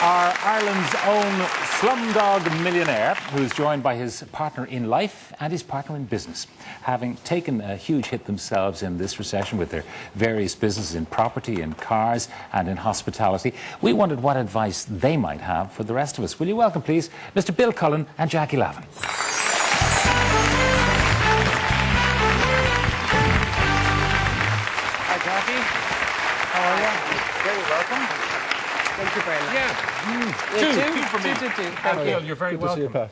Our Ireland's own slumdog millionaire, who's joined by his partner in life and his partner in business, having taken a huge hit themselves in this recession with their various businesses in property, in cars and in hospitality. We wondered what advice they might have for the rest of us. Will you welcome, please, Mr. Bill Cullen and Jackie Lavin. Hi, Jackie. How are you? Very welcome. Thank you very much. Yeah. Two for me. Two. Thank you. You're very welcome.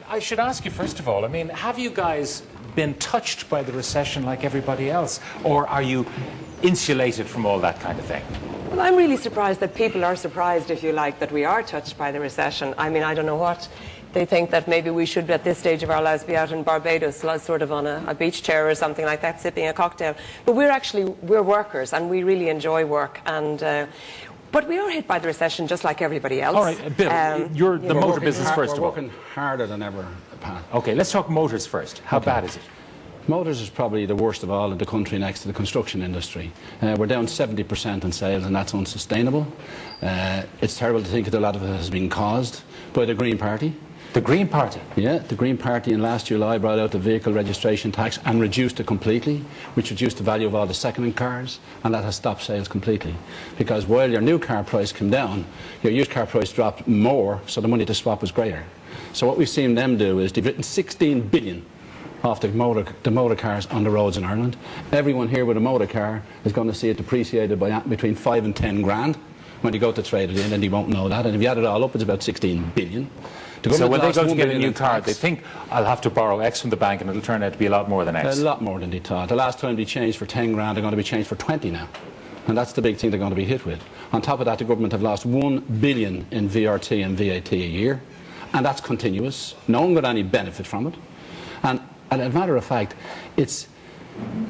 I should ask you, first of all, I mean, have you guys been touched by the recession like everybody else? Or are you insulated from all that kind of thing? Well, I'm really surprised that people are surprised, if you like, that we are touched by the recession. I mean, I don't know what they think, that maybe we should, at this stage of our lives, be out in Barbados, sort of on a beach chair or something like that, sipping a cocktail. But we're workers, and we really enjoy work. And but we are hit by the recession just like everybody else. All right, Bill, you're the motor business first of all. We're working harder than ever, Pat. OK, let's talk motors first. How bad is it? Motors is probably the worst of all in the country next to the construction industry. We're down 70% in sales, and that's unsustainable. It's terrible to think that a lot of it has been caused by the Green Party. The Green Party? Yeah, the Green Party in last July brought out the vehicle registration tax and reduced it completely, which reduced the value of all the second-hand cars, and that has stopped sales completely. Because while your new car price came down, your used car price dropped more, so the money to swap was greater. So what we've seen them do is they've written 16 billion off the motor cars on the roads in Ireland. Everyone here with a motor car is going to see it depreciated by between 5 and 10 grand when they go to trade it in, and they won't know that. And if you add it all up, it's about 16 billion. So when they go to get a new car, they think, I'll have to borrow X from the bank, and it'll turn out to be a lot more than X. A lot more than they thought. The last time they changed for 10 grand, they're going to be changed for 20 now. And that's the big thing they're going to be hit with. On top of that, the government have lost 1 billion in VRT and VAT a year. And that's continuous. No one got any benefit from it. And as a matter of fact, it's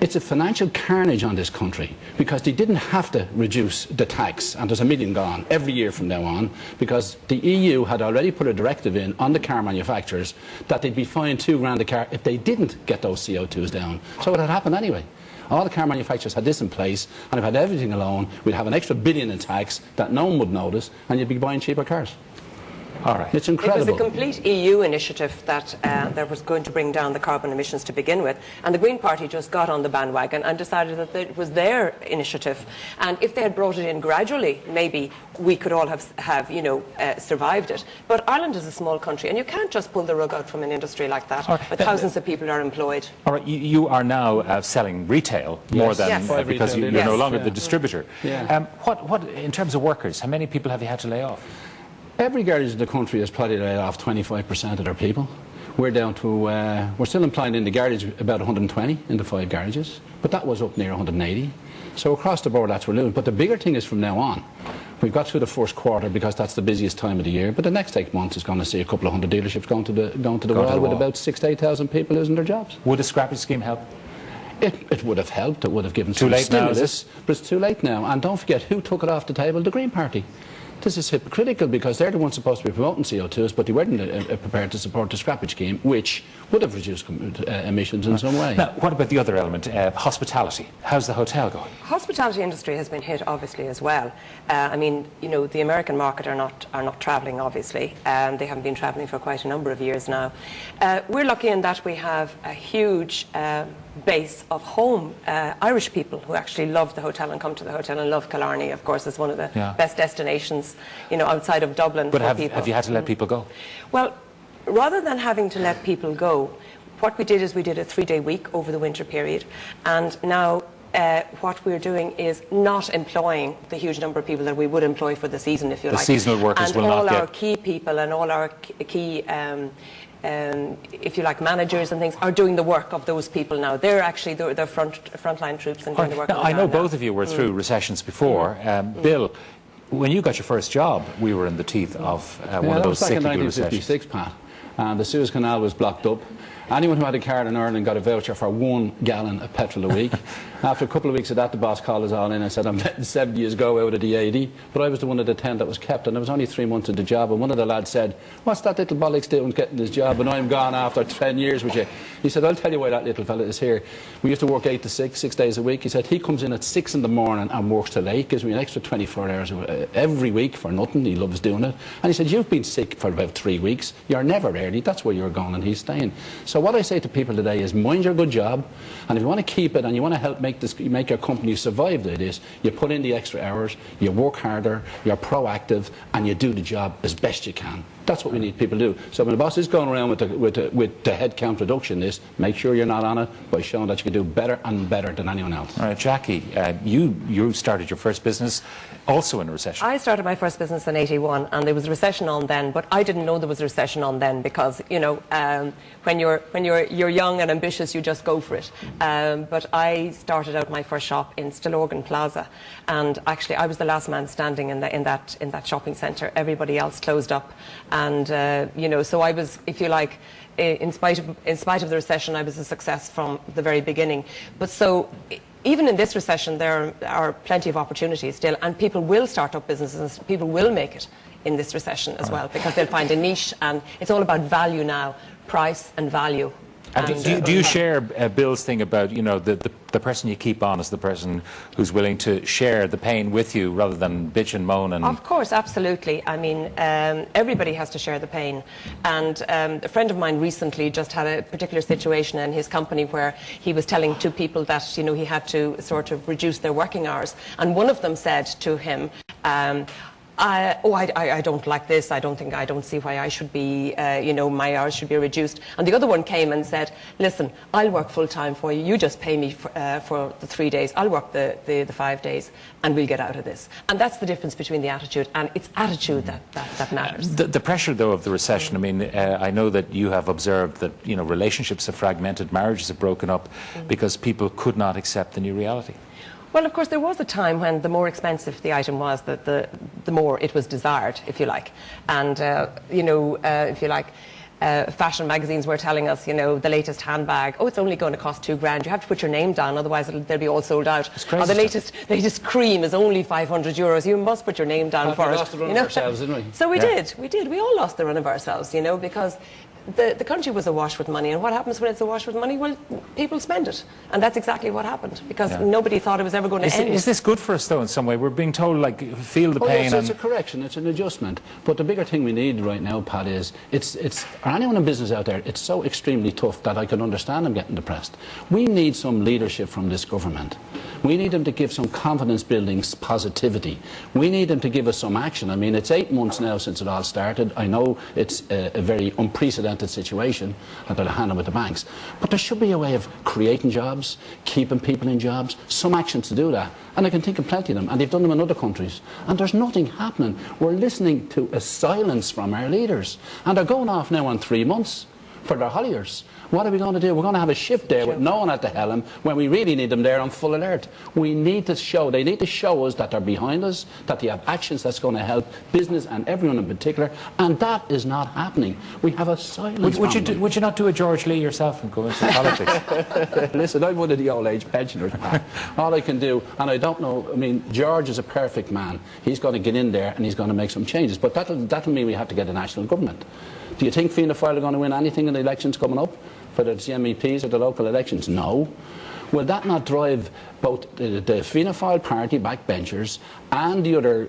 a financial carnage on this country, because they didn't have to reduce the tax, and there's $1 million gone every year from now on, because the EU had already put a directive in on the car manufacturers that they'd be fined 2 grand a car if they didn't get those CO2s down. So it had happened anyway. All the car manufacturers had this in place, and if had everything alone, we'd have an extra billion in tax that no one would notice, and you'd be buying cheaper cars. All right. It's incredible. It was a complete EU initiative that was going to bring down the carbon emissions to begin with, and the Green Party just got on the bandwagon and decided that it was their initiative. And if they had brought it in gradually, maybe we could all have survived it. But Ireland is a small country, and you can't just pull the rug out from an industry like that. Right. But thousands of people are employed. All right. You are now selling retail more than because you're no longer the distributor. Yeah. What in terms of workers? How many people have you had to lay off? Every garage in the country has probably laid off 25% of their people. We're down to, we're still employing in the garage about 120 in the 5 garages, but that was up near 180. So across the board, that's what we're doing. But the bigger thing is from now on. We've got through the first quarter because that's the busiest time of the year, but the next 8 months is going to see a couple of hundred dealerships going to the wall with about 6,000 to 8,000 people losing their jobs. Would a scrappage scheme help? It would have helped. It would have given some stimulus. Too late now, is it? But it's too late now. And don't forget who took it off the table? The Green Party. This is hypocritical, because they're the ones supposed to be promoting CO2s, but they weren't prepared to support the scrappage scheme, which would have reduced emissions in some way. Now, what about the other element, hospitality? How's the hotel going? Hospitality industry has been hit, obviously, as well. I mean, the American market are not travelling, obviously. They haven't been travelling for quite a number of years now. We're lucky in that we have a huge base of home Irish people who actually love the hotel and come to the hotel and love Killarney. Of course, it's one of the best destinations, outside of Dublin for people. Have you had to let people go? Well, rather than having to let people go, what we did is we did a 3-day week over the winter period, and now what we're doing is not employing the huge number of people that we would employ for the season, if you like. The seasonal workers will not get... And all our key people and all our key if you like, managers and things are doing the work of those people now. They're actually they're frontline troops and doing the work. Now, I know both of you were through recessions before. Bill, when you got your first job, we were in the teeth of one of those cyclical recessions. That was back in 1956, Pat. And the Suez Canal was blocked up. Anyone who had a car in Ireland got a voucher for 1 gallon of petrol a week. After a couple of weeks of that, the boss called us all in and said, I'm letting 7 years go out of the 80. But I was the one of the 10 that was kept, and I was only 3 months in the job. And one of the lads said, what's that little bollocks doing getting this job? And I'm gone after 10 years with you. He said, I'll tell you why that little fella is here. We used to work 8 to 6, 6 days a week. He said, he comes in at 6 in the morning and works till 8, gives me an extra 24 hours every week for nothing. He loves doing it. And he said, you've been sick for about 3 weeks. You're never early. That's where you're going, and he's staying. So what I say to people today is mind your good job, and if you want to keep it and you want to help make your company survive like this, you put in the extra hours, you work harder, you're proactive, and you do the job as best you can. That's what we need people to do. So when the boss is going around with the headcount reduction list, make sure you're not on it by showing that you can do better and better than anyone else. All right, Jackie, you started your first business also in a recession. I started my first business in '81, and there was a recession on then, but I didn't know there was a recession on then because, you know, when you're young and ambitious, you just go for it. But I started out my first shop in Stillorgan Plaza, and actually I was the last man standing in that shopping centre. Everybody else closed up. And, you know, so I was, if you like, in spite of the recession, I was a success from the very beginning. But so, even in this recession, there are plenty of opportunities still, and people will start up businesses, and people will make it in this recession as well, because they'll find a niche, and it's all about value now, price and value. And do you share Bill's thing about, you know, the person you keep on is the person who's willing to share the pain with you rather than bitch and moan? And of course, absolutely. I mean, everybody has to share the pain. And a friend of mine recently just had a particular situation in his company where he was telling two people that, you know, he had to sort of reduce their working hours. And one of them said to him, I don't like this. I don't see why I should be, you know, my hours should be reduced. And the other one came and said, listen, I'll work full time for you. You just pay me for the 3 days. I'll work the 5 days, and we'll get out of this. And that's the difference between the attitude, and it's attitude that matters. The pressure, though, of the recession, I mean, I know that you have observed that, you know, relationships have fragmented, marriages have broken up because people could not accept the new reality. Well, of course, there was a time when the more expensive the item was, the more it was desired, if you like. And, you know, if you like, fashion magazines were telling us, you know, the latest handbag, oh, it's only going to cost $2,000. You have to put your name down, otherwise they'll be all sold out. It's crazy. Or the latest cream is only €500. You must put your name down for it. We lost the run of ourselves, didn't we? So we did. We all lost the run of ourselves, you know, because the country was awash with money, and what happens when it's awash with money? Well, people spend it, and that's exactly what happened, because nobody thought it was ever going to end. Is this good for us, though, in some way? We're being told, like, feel the pain. Yes, it's a correction, it's an adjustment. But the bigger thing we need right now, Pat, is or anyone in business out there, it's so extremely tough that I can understand them getting depressed. We need some leadership from this government. We need them to give some confidence-building positivity. We need them to give us some action. I mean, it's 8 months now since it all started. I know it's a very unprecedented situation that they're handling with the banks. But there should be a way of creating jobs, keeping people in jobs, some actions to do that. And I can think of plenty of them, and they've done them in other countries. And there's nothing happening. We're listening to a silence from our leaders. And they're going off now on 3 months for their holidays. What are we going to do? We're going to have a ship there with no one at the helm when we really need them there on full alert. We need to show, they need to show us that they're behind us, that they have actions that's going to help business and everyone in particular, and that is not happening. We have a silence. Would you not do a George Lee yourself and go into politics? Listen, I'm one of the old age pensioners, Pat. All I can do, and I don't know, I mean, George is a perfect man. He's going to get in there and he's going to make some changes, but that'll mean we have to get a national government. Do you think Fianna Fáil are going to win anything in the elections coming up? Whether it's the MEPs or the local elections? No. Will that not drive both the Fianna Fáil party backbenchers and the other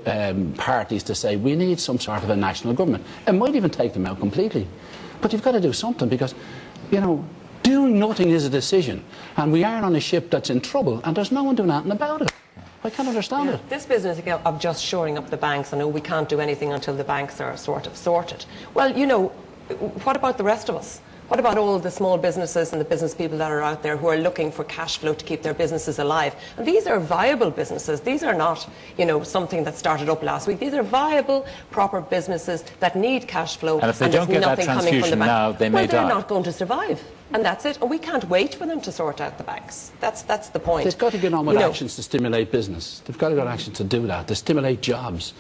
parties to say we need some sort of a national government? It might even take them out completely. But you've got to do something because, you know, doing nothing is a decision. And we are on a ship that's in trouble and there's no one doing anything about it. I can't understand it. This business of just shoring up the banks, I know we can't do anything until the banks are sort of sorted. Well, you know, what about the rest of us? What about all the small businesses and the business people that are out there who are looking for cash flow to keep their businesses alive? And these are viable businesses. These are not, you know, something that started up last week. These are viable, proper businesses that need cash flow. And if they don't get that transfusion now, they may die. Well, they're not going to survive. And that's it. And we can't wait for them to sort out the banks. That's the point. They've got to get on with actions to stimulate business. They've got to get actions to do that, to stimulate jobs.